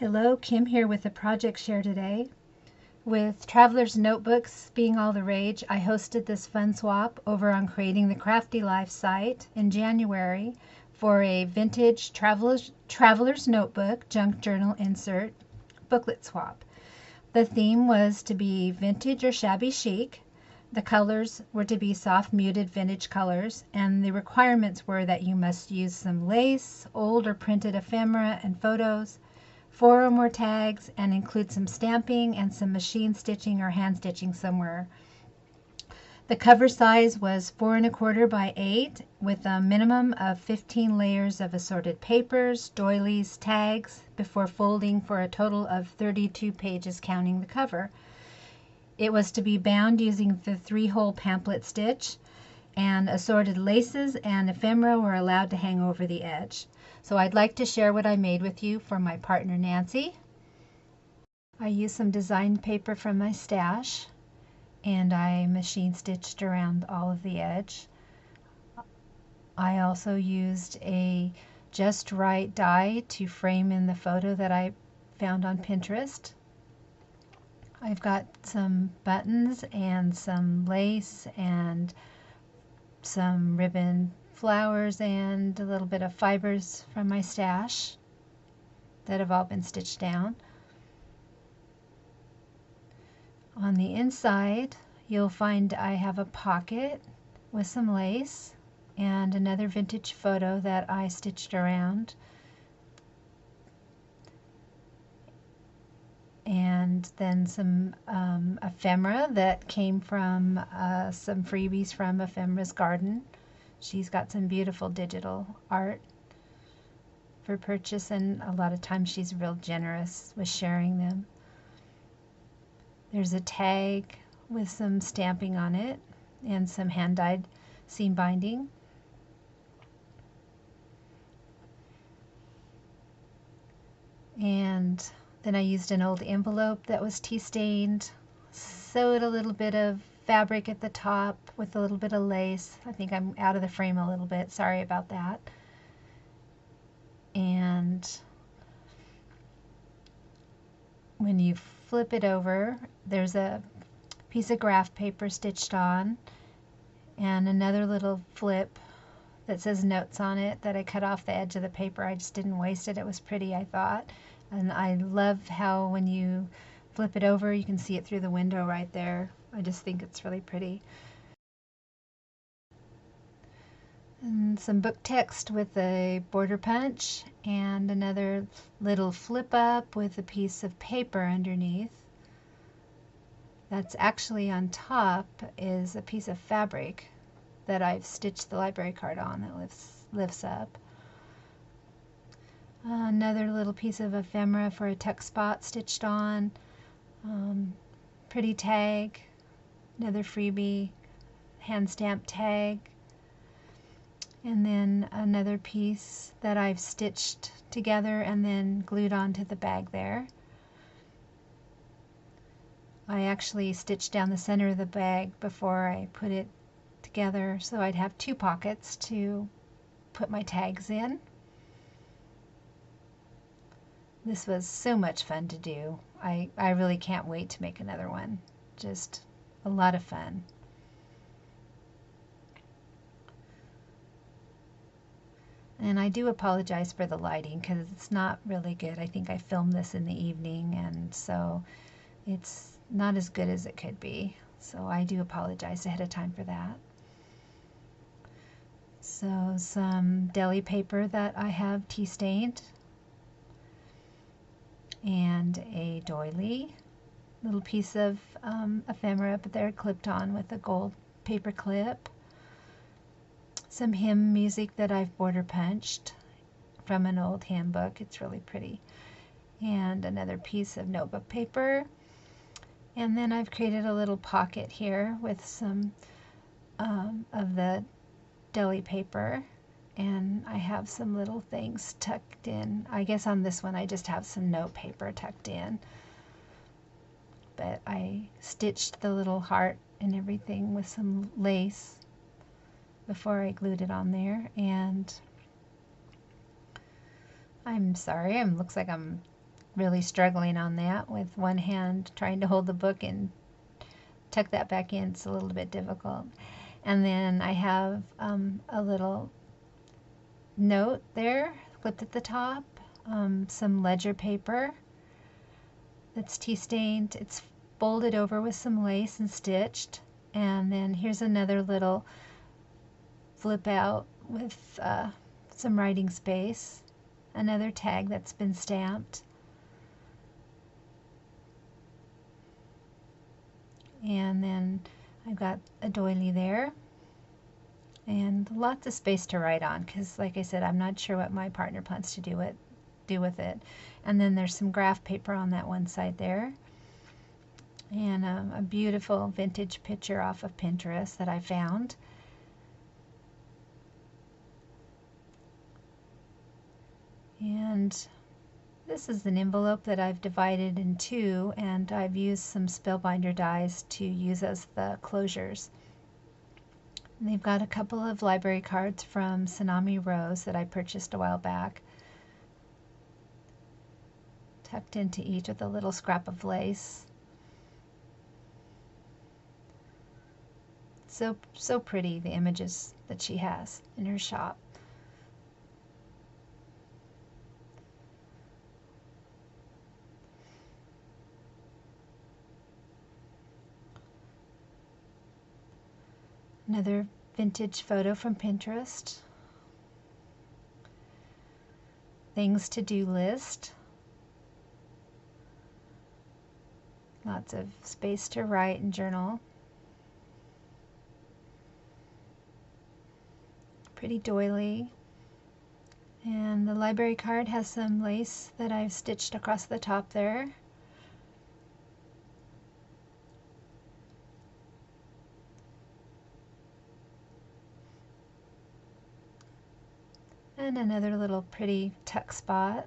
Hello, Kim here with a project share today. With Traveler's Notebooks being all the rage, I hosted this fun swap over on Creating the Crafty Life site in January for a vintage Traveler's Notebook junk journal insert booklet swap. The theme was to be vintage or shabby chic. The colors were to be soft muted vintage colors, and the requirements were that you must use some lace, old or printed ephemera and photos, 4 or more tags, and include some stamping and some machine stitching or hand stitching somewhere. The cover size was 4 1/4 by 8 with a minimum of 15 layers of assorted papers, doilies, tags before folding for a total of 32 pages counting the cover. It was to be bound using the 3-hole pamphlet stitch, and assorted laces and ephemera were allowed to hang over the edge. So I'd like to share what I made with you for my partner Nancy. I used some designed paper from my stash, and I machine stitched around all of the edge. I also used a just right die to frame in the photo that I found on Pinterest. I've got some buttons and some lace and some ribbon flowers and a little bit of fibers from my stash that have all been stitched down. On the inside, you'll find I have a pocket with some lace and another vintage photo that I stitched around, and then some ephemera that came from some freebies from Ephemera's Garden. She's got some beautiful digital art for purchase, and a lot of times she's real generous with sharing them. There's a tag with some stamping on it and some hand-dyed seam binding. And then I used an old envelope that was tea stained, sewed a little bit of fabric at the top with a little bit of lace. I think I'm out of the frame a little bit, sorry about that. And when you flip it over, there's a piece of graph paper stitched on and another little flip that says notes on it that I cut off the edge of the paper. I just didn't waste it. It was pretty, I thought. And I love how when you flip it over, you can see it through the window right there. I just think it's really pretty. And some book text with a border punch and another little flip up with a piece of paper underneath. That's actually on top is a piece of fabric that I've stitched the library card on that lifts up. Another little piece of ephemera for a tuck spot stitched on. Pretty tag, another freebie, hand stamped tag, and then another piece that I've stitched together and then glued onto the bag there. I actually stitched down the center of the bag before I put it together so I'd have 2 pockets to put my tags in. This was so much fun to do. I really can't wait to make another one. Just a lot of fun. And I do apologize for the lighting because it's not really good. I think I filmed this in the evening, and so it's not as good as it could be. So I do apologize ahead of time for that. So some deli paper that I have tea stained, and a doily, little piece of ephemera, but they're clipped on with a gold paper clip. Some hymn music that I've border punched from an old handbook. It's really pretty. And another piece of notebook paper. And then I've created a little pocket here with some of the deli paper, and I have some little things tucked in. I guess on this one I just have some note paper tucked in, but I stitched the little heart and everything with some lace before I glued it on there. And I'm sorry, looks like I'm really struggling on that with one hand, trying to hold the book and tuck that back in. It's a little bit difficult. And then I have a little note there clipped at the top, some ledger paper that's tea stained. It's folded over with some lace and stitched. And then here's another little flip out with some writing space, another tag that's been stamped, and then I've got a doily there and lots of space to write on because, like I said, I'm not sure what my partner plans to do with it. And then there's some graph paper on that one side there, and a beautiful vintage picture off of Pinterest that I found. And this is an envelope that I've divided in two, and I've used some spellbinder dies to use as the closures. And they've got a couple of library cards from Tsunami Rose that I purchased a while back, tucked into each with a little scrap of lace. So pretty, the images that she has in her shop. Another vintage photo from Pinterest. Things to do list. Lots of space to write and journal. Pretty doily. And the library card has some lace that I've stitched across the top there. And another little pretty tuck spot.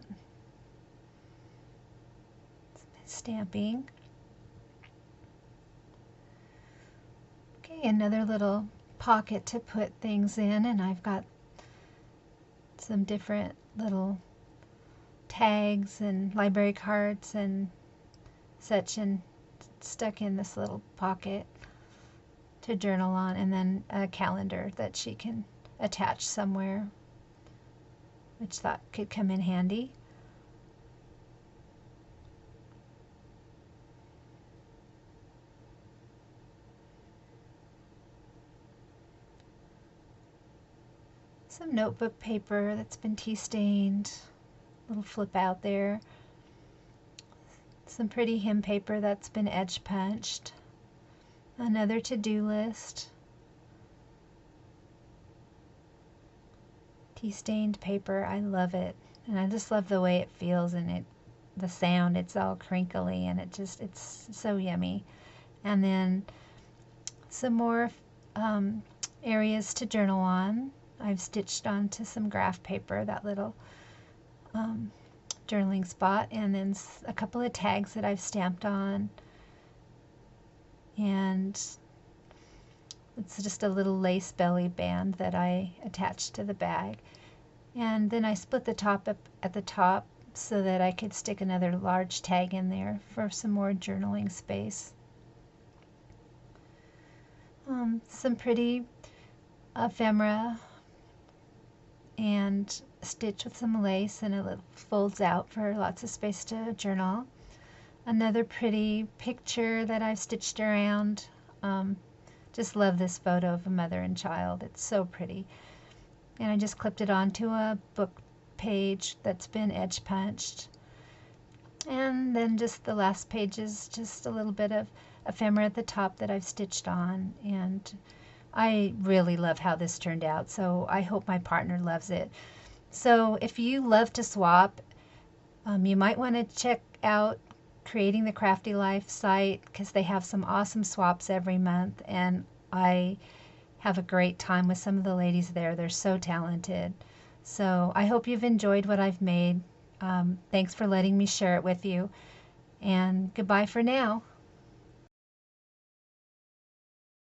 Stamping. Okay, another little pocket to put things in, and I've got some different little tags and library cards and such, and stuck in this little pocket to journal on, and then a calendar that she can attach somewhere, which thought could come in handy. Some notebook paper that's been tea stained, little flip out there. Some pretty hem paper that's been edge punched. Another to-do list. Tea stained paper, I love it. And I just love the way it feels, and the sound, it's all crinkly, and it's so yummy. And then some more areas to journal on. I've stitched onto some graph paper, that little journaling spot, and then a couple of tags that I've stamped on, and it's just a little lace belly band that I attached to the bag. And then I split the top up at the top so that I could stick another large tag in there for some more journaling space. Some pretty ephemera and stitch with some lace, and it folds out for lots of space to journal. Another pretty picture that I've stitched around. Just love this photo of a mother and child. It's so pretty. And I just clipped it onto a book page that's been edge punched. And then just the last page is just a little bit of ephemera at the top that I've stitched on. And I really love how this turned out, so I hope my partner loves it. So if you love to swap, you might want to check out Creating the Crafty Life site, because they have some awesome swaps every month, and I have a great time with some of the ladies there. They're so talented. So I hope you've enjoyed what I've made. Thanks for letting me share it with you, and goodbye for now.